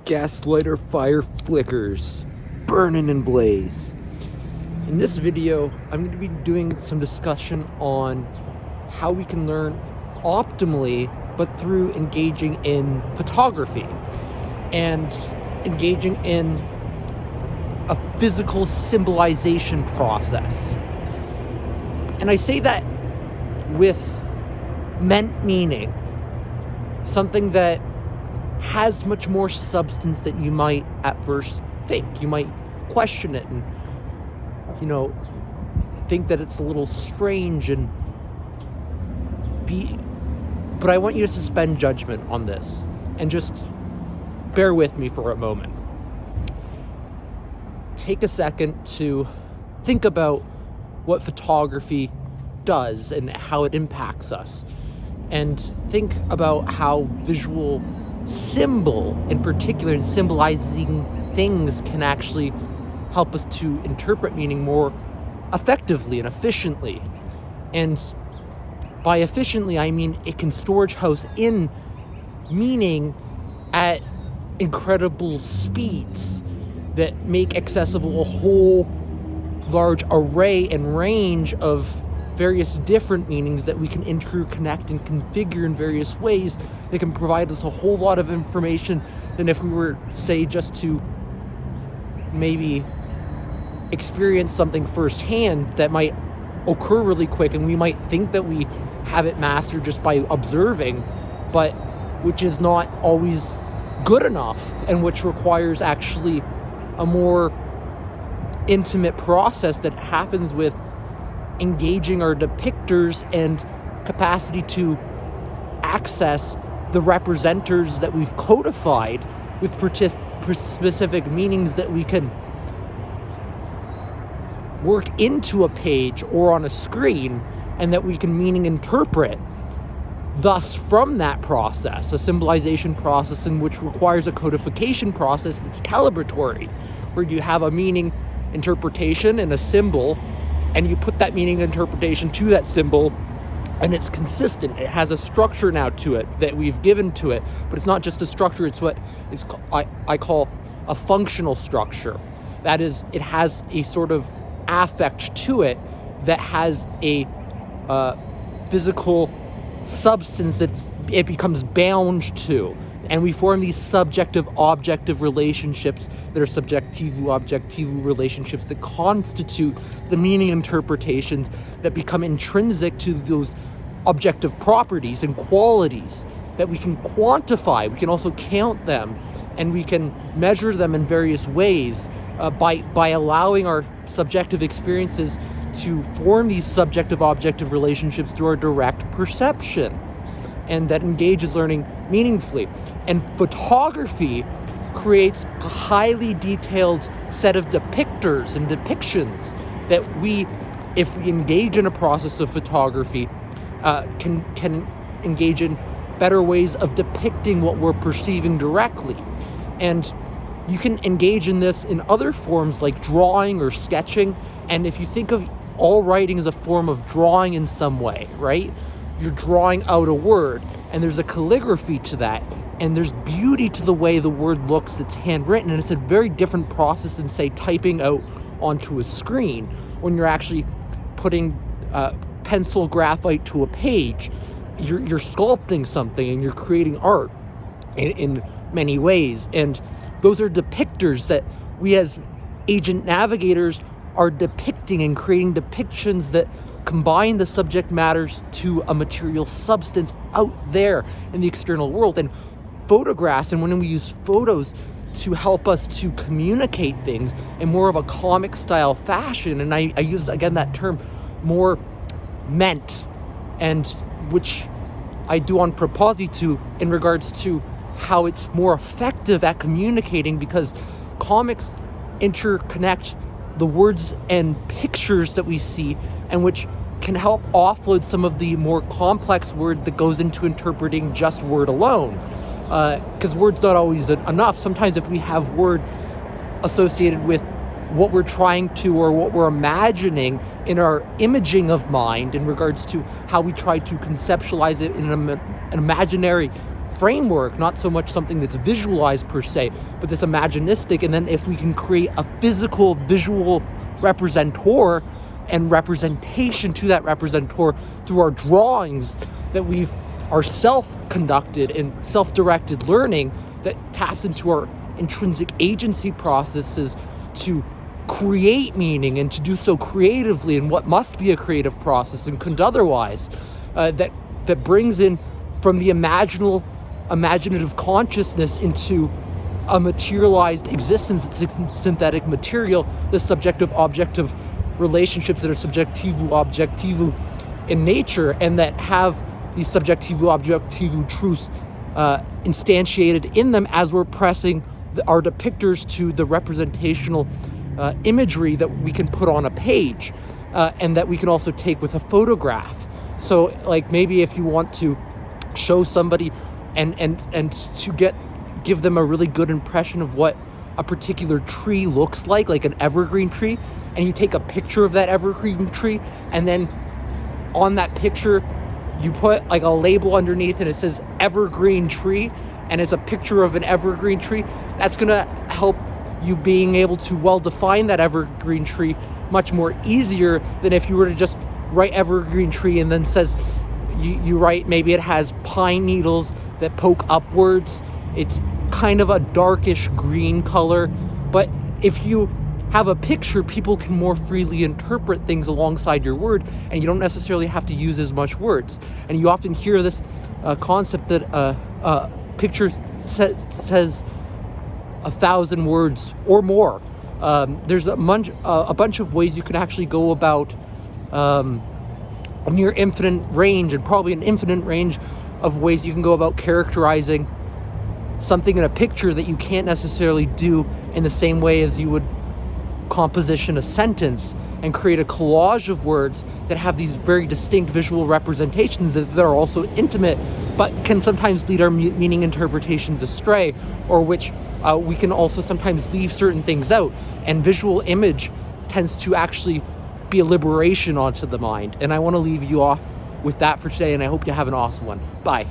gaslighter fire flickers, burning and blaze. In this video, I'm going to be doing some discussion on how we can learn optimally, but through engaging in photography and engaging in a physical symbolization process. And I say that with meant meaning, something that has much more substance that you might at first think. You might question it and, think that it's a little strange but I want you to suspend judgment on this and just bear with me for a moment. Take a second to think about what photography does and how it impacts us, and think about how visual symbol, in particular, and symbolizing things, can actually help us to interpret meaning more effectively and efficiently. And by efficiently, I mean it can storage house in meaning at incredible speeds that make accessible a whole large array and range of various different meanings that we can interconnect and configure in various ways that can provide us a whole lot of information than if we were, say, just to maybe experience something firsthand that might occur really quick, and we might think that we have it mastered just by observing, but which is not always good enough, and which requires actually a more intimate process that happens with engaging our depictors and capacity to access the representors that we've codified with specific meanings that we can work into a page or on a screen, and that we can meaning interpret. Thus, from that process, a symbolization process in which requires a codification process that's calibratory, where you have a meaning interpretation and a symbol, and you put that meaning interpretation to that symbol, and it's consistent. It has a structure now to it that we've given to it, but it's not just a structure, it's what is I call a functional structure. That is, it has a sort of affect to it that has a physical substance that it becomes bound to, and we form these subjective-objective relationships that are subjectivo-objectivo relationships that constitute the meaning interpretations that become intrinsic to those objective properties and qualities that we can quantify. We can also count them, and we can measure them in various ways by allowing our subjective experiences to form these subjective-objective relationships through our direct perception, and that engages learning meaningfully. And photography creates a highly detailed set of depictors and depictions that we, if we engage in a process of photography, can engage in better ways of depicting what we're perceiving directly. And you can engage in this in other forms like drawing or sketching. And if you think of all writing as a form of drawing in some way, right? You're drawing out a word, and there's a calligraphy to that, and there's beauty to the way the word looks that's handwritten, and it's a very different process than, say, typing out onto a screen when you're actually putting pencil graphite to a page. You're sculpting something, and you're creating art in many ways, and those are depictors that we as agent navigators are depicting and creating depictions that combine the subject matters to a material substance out there in the external world. And photographs, and when we use photos to help us to communicate things in more of a comic style fashion, and I use again that term more meant, and which I do on propositu in regards to how it's more effective at communicating, because comics interconnect the words and pictures that we see, and which can help offload some of the more complex word that goes into interpreting just word alone. Because word's not always enough. Sometimes if we have word associated with what we're trying to, or what we're imagining in our imaging of mind in regards to how we try to conceptualize it in an imaginary framework, not so much something that's visualized per se, but this imaginistic. And then if we can create a physical visual representor and representation to that representor through our drawings that we've our self-conducted and self-directed learning that taps into our intrinsic agency processes to create meaning and to do so creatively in what must be a creative process and couldn't otherwise, that brings in from the imaginative consciousness into a materialized existence, synthetic material, the subjective-objective relationships that are subjectivo-objectivo in nature, and that have these subjectivo-objectivo truths instantiated in them as we're pressing our depictors to the representational imagery that we can put on a page, and that we can also take with a photograph. So like maybe if you want to show somebody and to give them a really good impression of what a particular tree looks like an evergreen tree, and you take a picture of that evergreen tree, and then on that picture you put like a label underneath and it says evergreen tree, and it's a picture of an evergreen tree, that's going to help you being able to well define that evergreen tree much more easier than if you were to just write evergreen tree and then says you write maybe it has pine needles that poke upwards. It's kind of a darkish green color, but if you have a picture, people can more freely interpret things alongside your word, and you don't necessarily have to use as much words. And you often hear this concept that picture says 1,000 words or more. There's a bunch of ways you can actually go about a near infinite range, and probably an infinite range of ways you can go about characterizing something in a picture that you can't necessarily do in the same way as you would composition a sentence and create a collage of words that have these very distinct visual representations that are also intimate, but can sometimes lead our meaning interpretations astray, or which we can also sometimes leave certain things out. And visual image tends to actually be a liberation onto the mind. And I want to leave you off with that for today, and I hope you have an awesome one. Bye.